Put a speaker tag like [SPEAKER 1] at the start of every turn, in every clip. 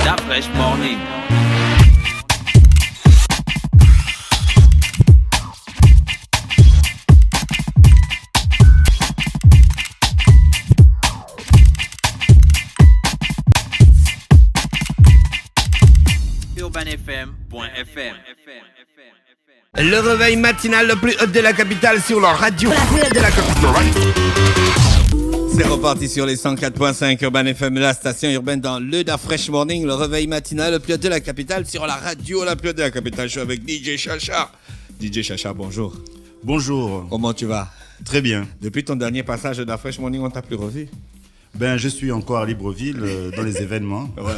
[SPEAKER 1] Da Fresh Morning. UrbanFM.fm.
[SPEAKER 2] Le réveil matinal le plus haut de la capitale sur la radio. La plus haute de la capitale. C'est reparti sur les 104.5 Urban FM, la station urbaine dans le Da Fresh Morning. Le réveil matinal le plus haut de la capitale sur la radio, la plus haute de la capitale. Je suis avec DJ Chacha. DJ Chacha, bonjour.
[SPEAKER 3] Bonjour.
[SPEAKER 2] Comment tu vas?
[SPEAKER 3] Très bien.
[SPEAKER 2] Depuis ton dernier passage de Da Fresh Morning, on t'a plus revu?
[SPEAKER 3] Ben, je suis encore à Libreville dans les événements.
[SPEAKER 2] Ouais.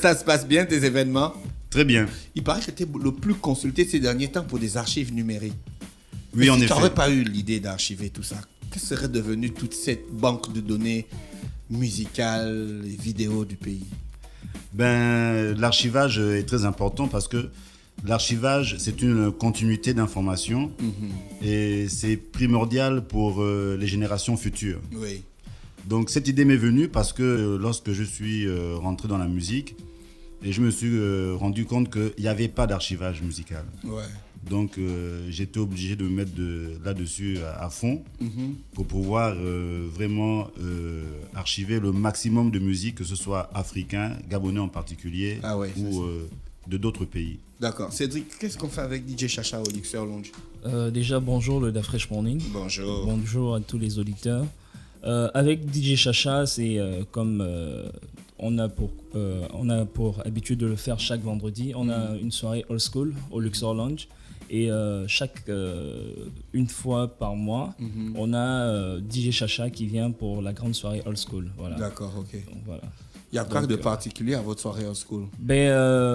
[SPEAKER 2] Ça se passe bien, tes événements?
[SPEAKER 3] Très bien.
[SPEAKER 2] Il paraît que tu es le plus consulté ces derniers temps pour des archives numériques.
[SPEAKER 3] Oui, en
[SPEAKER 2] effet.
[SPEAKER 3] effet.
[SPEAKER 2] Tu n'aurais pas eu l'idée d'archiver tout ça. Que serait devenue toute cette banque de données musicales et vidéo du pays?
[SPEAKER 3] Ben, l'archivage est très important parce que l'archivage, c'est une continuité d'informations et c'est primordial pour les générations futures.
[SPEAKER 2] Oui.
[SPEAKER 3] Donc, cette idée m'est venue parce que lorsque je suis rentré dans la musique, et je me suis rendu compte qu'il n'y avait pas d'archivage musical.
[SPEAKER 2] Ouais.
[SPEAKER 3] Donc, j'étais obligé de me mettre là-dessus à fond pour pouvoir vraiment archiver le maximum de musique, que ce soit africain, gabonais en particulier, ou de d'autres pays.
[SPEAKER 2] D'accord. Cédric, qu'est-ce qu'on fait avec DJ Chacha au Luxor Lounge?
[SPEAKER 4] Déjà, bonjour le Da Fresh Morning.
[SPEAKER 2] Bonjour.
[SPEAKER 4] Bonjour à tous les auditeurs. Avec DJ Chacha, c'est comme on a pour habitude de le faire chaque vendredi. On a une soirée old school au Luxor Lounge. Et une fois par mois, on a DJ Chacha qui vient pour la grande soirée old school. Voilà.
[SPEAKER 2] D'accord, ok.
[SPEAKER 4] Donc, voilà.
[SPEAKER 2] Il y a quoi de particulier à votre soirée old school?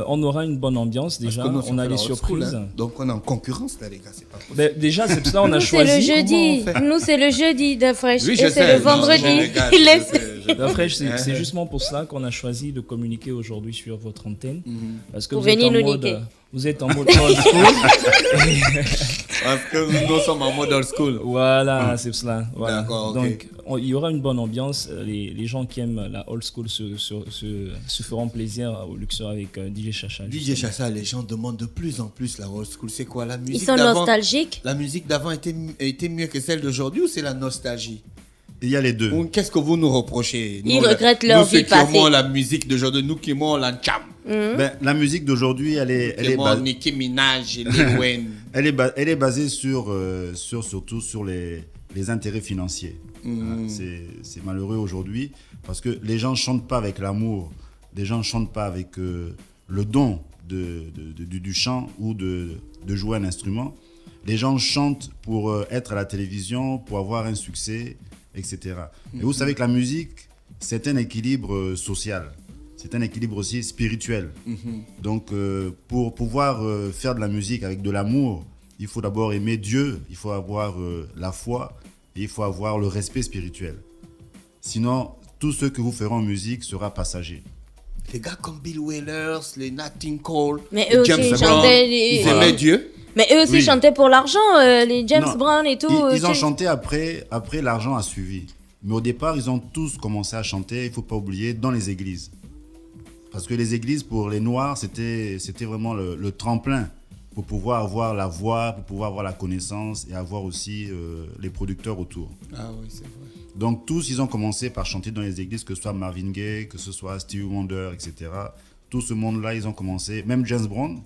[SPEAKER 4] On aura une bonne ambiance déjà. On a des surprises.
[SPEAKER 2] School, hein. Donc on est en concurrence là, les gars, c'est pas possible.
[SPEAKER 4] Déjà, c'est pour ça qu'on a
[SPEAKER 5] Nous,
[SPEAKER 4] choisi.
[SPEAKER 5] c'est le jeudi. Nous, c'est le jeudi de Fresh.
[SPEAKER 2] Oui,
[SPEAKER 5] et
[SPEAKER 2] je
[SPEAKER 5] c'est
[SPEAKER 2] sais,
[SPEAKER 5] le vendredi. Il laisse.
[SPEAKER 4] Da Fresh, c'est justement pour ça qu'on a choisi de communiquer aujourd'hui sur votre antenne. Parce que
[SPEAKER 5] Pour venir nous niquer.
[SPEAKER 4] Vous êtes en mode old school.
[SPEAKER 2] Parce que nous sommes en mode old school.
[SPEAKER 4] Voilà, c'est cela. Voilà.
[SPEAKER 2] D'accord, ok.
[SPEAKER 4] Donc, il y aura une bonne ambiance. Les gens qui aiment la old school se feront plaisir au Luxor avec DJ Chacha.
[SPEAKER 2] DJ Chacha, les gens demandent de plus en plus la old school. C'est quoi la musique
[SPEAKER 5] Ils sont
[SPEAKER 2] d'avant?
[SPEAKER 5] nostalgiques.
[SPEAKER 2] La musique d'avant était mieux que celle d'aujourd'hui ou c'est la nostalgie?
[SPEAKER 3] Il y a les deux.
[SPEAKER 2] Ou qu'est-ce que vous nous reprochez?
[SPEAKER 5] Ils
[SPEAKER 2] Nous,
[SPEAKER 5] regrettent leur vie
[SPEAKER 2] Nous, ceux qui aimons
[SPEAKER 5] passée.
[SPEAKER 2] la musique d'aujourd'hui, nous qui aimons la cham.
[SPEAKER 3] Ben, la musique d'aujourd'hui, elle est
[SPEAKER 2] Nicki Minaj et Lil Wayne.
[SPEAKER 3] elle est basée surtout sur les intérêts financiers. C'est malheureux aujourd'hui parce que les gens ne chantent pas avec l'amour, les gens ne chantent pas avec le don du chant ou de jouer un instrument. Les gens chantent pour être à la télévision, pour avoir un succès, etc. Et vous savez que la musique, c'est un équilibre social. C'est un équilibre aussi spirituel. Donc, pour pouvoir faire de la musique avec de l'amour, il faut d'abord aimer Dieu, il faut avoir la foi et il faut avoir le respect spirituel. Sinon, tout ce que vous ferez en musique sera passager.
[SPEAKER 2] Les gars comme Bill Wellers, les Nat King Cole,
[SPEAKER 5] Mais eux
[SPEAKER 2] James
[SPEAKER 5] aussi
[SPEAKER 2] Brown,
[SPEAKER 5] chantaient.
[SPEAKER 2] ils aimaient Dieu.
[SPEAKER 5] Mais eux aussi
[SPEAKER 3] Oui.
[SPEAKER 5] chantaient pour l'argent, les James
[SPEAKER 3] Non,
[SPEAKER 5] Brown et tout.
[SPEAKER 3] Ils ont
[SPEAKER 5] tu sais.
[SPEAKER 3] chanté après l'argent a suivi. Mais au départ, ils ont tous commencé à chanter, il ne faut pas oublier, dans les églises. Parce que les églises, pour les Noirs, c'était vraiment le tremplin pour pouvoir avoir la voix, pour pouvoir avoir la connaissance et avoir aussi les producteurs autour.
[SPEAKER 2] Ah oui, c'est vrai.
[SPEAKER 3] Donc tous, ils ont commencé par chanter dans les églises, que ce soit Marvin Gaye, que ce soit Stevie Wonder, etc. Tout ce monde-là, ils ont commencé. Même James Brown,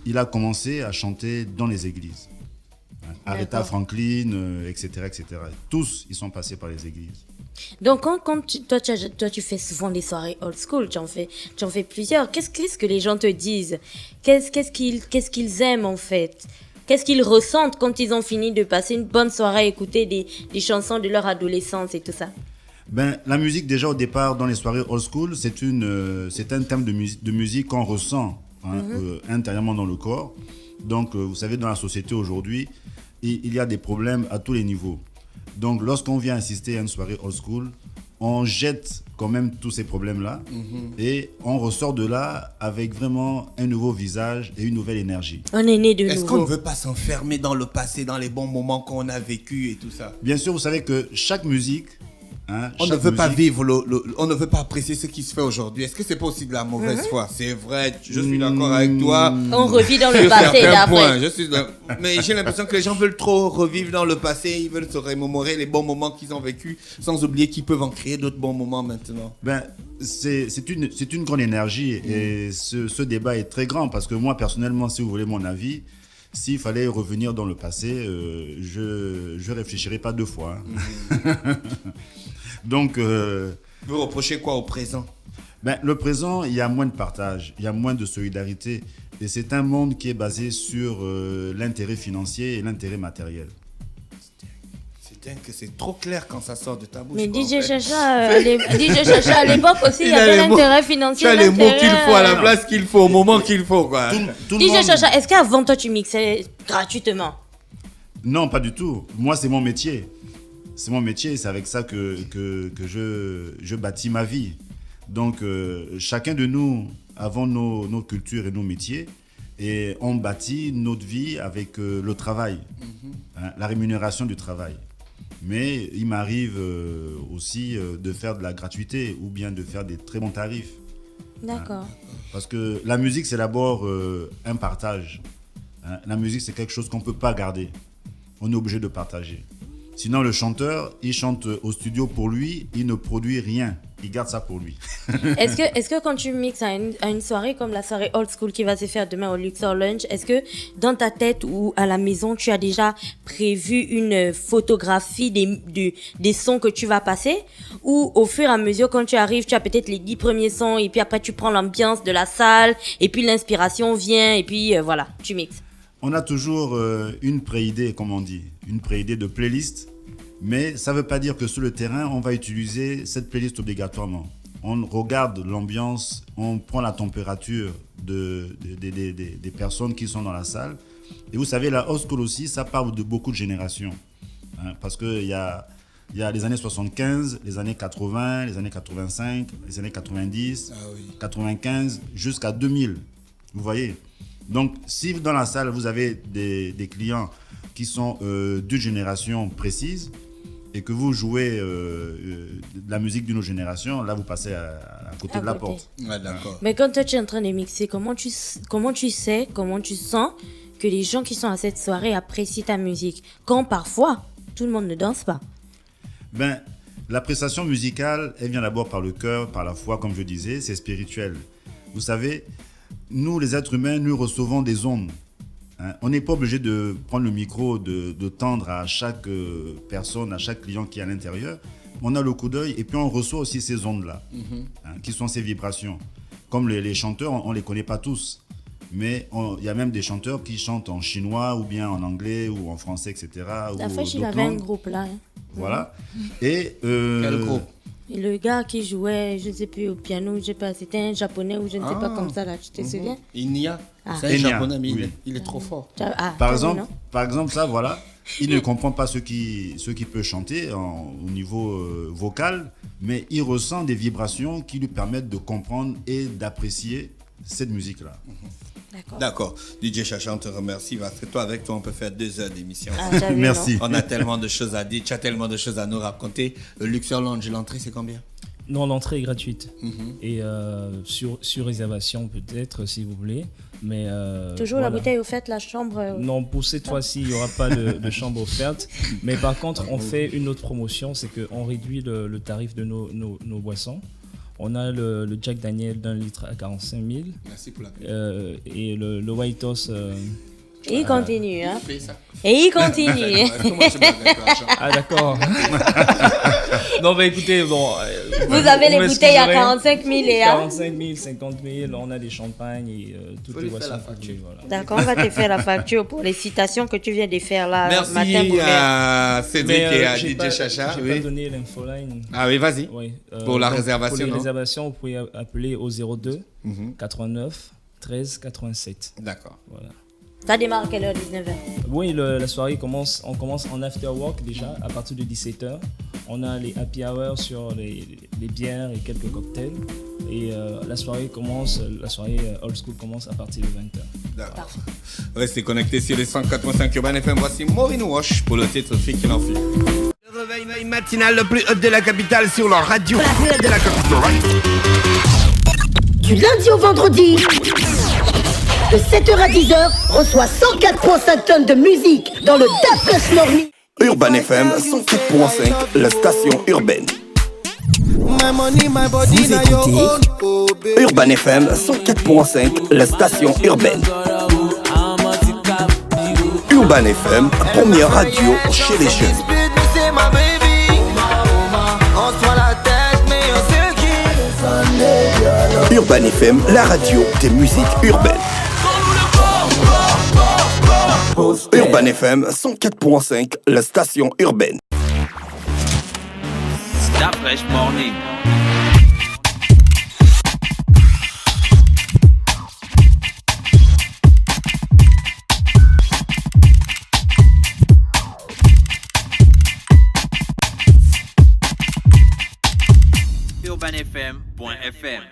[SPEAKER 3] il a commencé à chanter dans les églises. Aretha Franklin, etc., etc. Tous, ils sont passés par les églises.
[SPEAKER 5] Donc, toi, tu fais souvent des soirées old school, tu en fais plusieurs. Qu'est-ce que les gens te disent? Qu'est-ce qu'ils aiment en fait? Qu'est-ce qu'ils ressentent quand ils ont fini de passer une bonne soirée à écouter des chansons de leur adolescence et tout ça?
[SPEAKER 3] Ben, la musique, déjà au départ, dans les soirées old school, c'est un thème de musique qu'on ressent intérieurement dans le corps. Donc, vous savez, dans la société aujourd'hui, il y a des problèmes à tous les niveaux. Donc, lorsqu'on vient assister à une soirée old school, on jette quand même tous ces problèmes-là et on ressort de là avec vraiment un nouveau visage et une nouvelle énergie.
[SPEAKER 5] On est né de nouveau.
[SPEAKER 2] Est-ce qu'on ne veut pas s'enfermer dans le passé, dans les bons moments qu'on a vécu et tout ça?
[SPEAKER 3] Bien sûr, vous savez que chaque musique Hein,
[SPEAKER 2] On ne
[SPEAKER 3] chaque
[SPEAKER 2] veut pas
[SPEAKER 3] musique-
[SPEAKER 2] vivre, on ne veut pas apprécier ce qui se fait aujourd'hui. Est-ce que c'est pas aussi de la mauvaise foi? C'est vrai, je suis d'accord avec toi.
[SPEAKER 5] On revit dans le
[SPEAKER 2] Sur
[SPEAKER 5] passé
[SPEAKER 2] certains
[SPEAKER 5] d'après.
[SPEAKER 2] points, mais j'ai l'impression que les gens veulent trop revivre dans le passé, ils veulent se remémorer les bons moments qu'ils ont vécus, sans oublier qu'ils peuvent en créer d'autres bons moments maintenant.
[SPEAKER 3] Ben, c'est une grande énergie et ce débat est très grand parce que moi, personnellement, si vous voulez mon avis, s'il fallait revenir dans le passé, je réfléchirais pas deux fois. Hein. Donc,
[SPEAKER 2] Vous reprochez quoi au présent?
[SPEAKER 3] ben, le présent, il y a moins de partage, il y a moins de solidarité et c'est un monde qui est basé sur l'intérêt financier et l'intérêt matériel.
[SPEAKER 2] C'est dingue que c'est trop clair quand ça sort de ta bouche.
[SPEAKER 5] Mais
[SPEAKER 2] quoi, en
[SPEAKER 5] DJ
[SPEAKER 2] fait.
[SPEAKER 5] Chacha, à l'époque aussi, il y
[SPEAKER 2] Il a
[SPEAKER 5] avait
[SPEAKER 2] les mots-
[SPEAKER 5] l'intérêt
[SPEAKER 2] Tu
[SPEAKER 5] financier.
[SPEAKER 2] as les mots qu'il faut à la
[SPEAKER 3] Non.
[SPEAKER 2] place qu'il faut, au moment qu'il faut, quoi.
[SPEAKER 3] Tout le
[SPEAKER 5] DJ
[SPEAKER 3] monde-
[SPEAKER 5] Chacha, est-ce qu'avant toi tu mixais gratuitement?
[SPEAKER 3] Non, pas du tout. Moi, c'est mon métier. C'est mon métier, c'est avec ça que je bâtis ma vie. Donc, chacun de nous avons nos cultures et nos métiers et on bâtit notre vie avec le travail, hein, la rémunération du travail. Mais il m'arrive aussi de faire de la gratuité ou bien de faire des très bons tarifs.
[SPEAKER 5] D'accord.
[SPEAKER 3] Parce que la musique, c'est d'abord un partage. Hein. La musique, c'est quelque chose qu'on ne peut pas garder. On est obligé de partager. Sinon, le chanteur, il chante au studio pour lui, il ne produit rien. Il garde ça pour lui.
[SPEAKER 5] Est-ce que quand tu mixes à une soirée comme la soirée Old School qui va se faire demain au Luxor Lounge, est-ce que dans ta tête ou à la maison, tu as déjà prévu une photographie des sons que tu vas passer? Ou au fur et à mesure, quand tu arrives, tu as peut-être les 10 premiers sons et puis après tu prends l'ambiance de la salle et puis l'inspiration vient et puis voilà, tu mixes?
[SPEAKER 3] On a toujours une pré-idée, comme on dit, une pré-idée de playlist. Mais ça ne veut pas dire que sur le terrain, on va utiliser cette playlist obligatoirement. On regarde l'ambiance, on prend la température des personnes qui sont dans la salle. Et vous savez, la old school aussi, ça parle de beaucoup de générations. Hein, parce qu'il y a les années 75, les années 80, les années 85, les années 90, 95, jusqu'à 2000. Vous voyez? Donc, si dans la salle, vous avez des clients qui sont d'une génération précise, et que vous jouez de la musique d'une autre génération, là vous passez à côté de la porte.
[SPEAKER 2] Ouais, d'accord.
[SPEAKER 5] Mais quand toi tu es en train de mixer, comment tu sens que les gens qui sont à cette soirée apprécient ta musique? Quand parfois, tout le monde ne danse pas.
[SPEAKER 3] Ben, l'appréciation musicale, elle vient d'abord par le cœur, par la foi, comme je disais, c'est spirituel. Vous savez, nous les êtres humains, nous recevons des ondes. Hein, on n'est pas obligé de prendre le micro, de tendre à chaque personne, à chaque client qui est à l'intérieur. On a le coup d'œil et puis on reçoit aussi ces ondes-là, hein, qui sont ces vibrations. Comme les chanteurs, on ne les connaît pas tous. Mais il y a même des chanteurs qui chantent en chinois ou bien en anglais ou en français, etc.
[SPEAKER 5] La fois, il
[SPEAKER 3] d'autres
[SPEAKER 5] avait un
[SPEAKER 3] langues.
[SPEAKER 5] groupe là. Hein.
[SPEAKER 3] Voilà. Et,
[SPEAKER 2] Quel groupe?
[SPEAKER 5] Et le gars qui jouait, je ne sais plus, au piano, je sais pas, c'était un japonais ou je ne sais pas comme ça là, tu te souviens?
[SPEAKER 2] Inia.
[SPEAKER 5] Ah.
[SPEAKER 2] C'est un
[SPEAKER 3] Inia,
[SPEAKER 2] japonais, mais
[SPEAKER 3] oui.
[SPEAKER 2] il est trop fort.
[SPEAKER 5] Ah,
[SPEAKER 3] Par
[SPEAKER 5] t'as
[SPEAKER 3] exemple,
[SPEAKER 5] vu, non?
[SPEAKER 3] ça, voilà, il ne comprend pas ce qui peut chanter au niveau vocal, mais il ressent des vibrations qui lui permettent de comprendre et d'apprécier cette musique-là.
[SPEAKER 5] D'accord.
[SPEAKER 2] D'accord. DJ Chacha, on te remercie. Parce que avec toi, on peut faire 2 heures d'émission.
[SPEAKER 5] Ah, t'as vu,
[SPEAKER 3] Merci.
[SPEAKER 2] On a tellement de choses à dire, tu as tellement de choses à nous raconter. Le Luxor Lounge, l'entrée, c'est combien?
[SPEAKER 4] Non, l'entrée est gratuite. Et sur réservation peut-être, si vous voulez. Mais,
[SPEAKER 5] Toujours
[SPEAKER 4] voilà.
[SPEAKER 5] la bouteille au fait, la chambre.
[SPEAKER 4] Non, pour cette fois-ci, il n'y aura pas de chambre offerte. Mais par contre, on fait une autre promotion, c'est qu'on réduit le tarif de nos boissons. On a le Jack Daniel d'1 litre à 45 000.
[SPEAKER 2] Merci pour la paix.
[SPEAKER 4] Et le White House...
[SPEAKER 5] Et il continue, hein.
[SPEAKER 2] Paye ça.
[SPEAKER 5] Et il continue.
[SPEAKER 2] Comment tu m'as avec l'argent?
[SPEAKER 4] Ah d'accord. Non bah écoutez, bon...
[SPEAKER 5] Vous avez les
[SPEAKER 4] vous
[SPEAKER 5] bouteilles à
[SPEAKER 4] m'excuserez.
[SPEAKER 5] 45 000 et à...
[SPEAKER 4] 45 000, 50 000, on a des champagnes et toutes
[SPEAKER 2] Faut
[SPEAKER 4] les
[SPEAKER 2] lui faire
[SPEAKER 4] boissons.
[SPEAKER 2] la
[SPEAKER 4] que vous
[SPEAKER 2] facture.
[SPEAKER 4] voulez, voilà.
[SPEAKER 5] D'accord, on va te faire la facture pour les citations que tu viens de faire là
[SPEAKER 2] Merci
[SPEAKER 5] matin pour
[SPEAKER 2] à Cédric et à
[SPEAKER 4] j'ai
[SPEAKER 2] DJ
[SPEAKER 4] pas-
[SPEAKER 2] Chacha.
[SPEAKER 4] j'ai
[SPEAKER 2] Oui.
[SPEAKER 4] pas donné l'infoline.
[SPEAKER 2] Ah oui, vas-y.
[SPEAKER 4] Oui,
[SPEAKER 2] Pour la
[SPEAKER 4] donc,
[SPEAKER 2] réservation,
[SPEAKER 4] Pour les
[SPEAKER 2] non
[SPEAKER 4] réservations, vous pouvez appeler au 02 89 13 87.
[SPEAKER 2] D'accord.
[SPEAKER 4] Voilà.
[SPEAKER 5] Ça démarre à quelle heure? 19h.
[SPEAKER 4] Oui, la soirée commence, on commence en after work déjà à partir de 17h. On a les happy hours sur les bières et quelques cocktails. Et la soirée old school commence à partir de 20h.
[SPEAKER 2] D'accord. Restez connectés sur les 104.5 Urban FM. Voici Maureen Wash pour le titre Fille qui l'enfuit. Le réveil matinale le plus hot de la capitale sur leur radio. La plus hot de la capitale.
[SPEAKER 6] Du lundi au vendredi, de 7h à 10h, reçoit 104,5 tonnes de musique dans le Da Fresh Morning.
[SPEAKER 7] Urban FM 104.5, la station urbaine.
[SPEAKER 8] Vous écoutez
[SPEAKER 7] Urban FM 104.5, la station urbaine. Urban FM, première radio chez les jeunes. Urban FM, la radio des musiques urbaines. Urban FM 104.5, la station urbaine.
[SPEAKER 1] Da Fresh Morning. UrbanFM.fm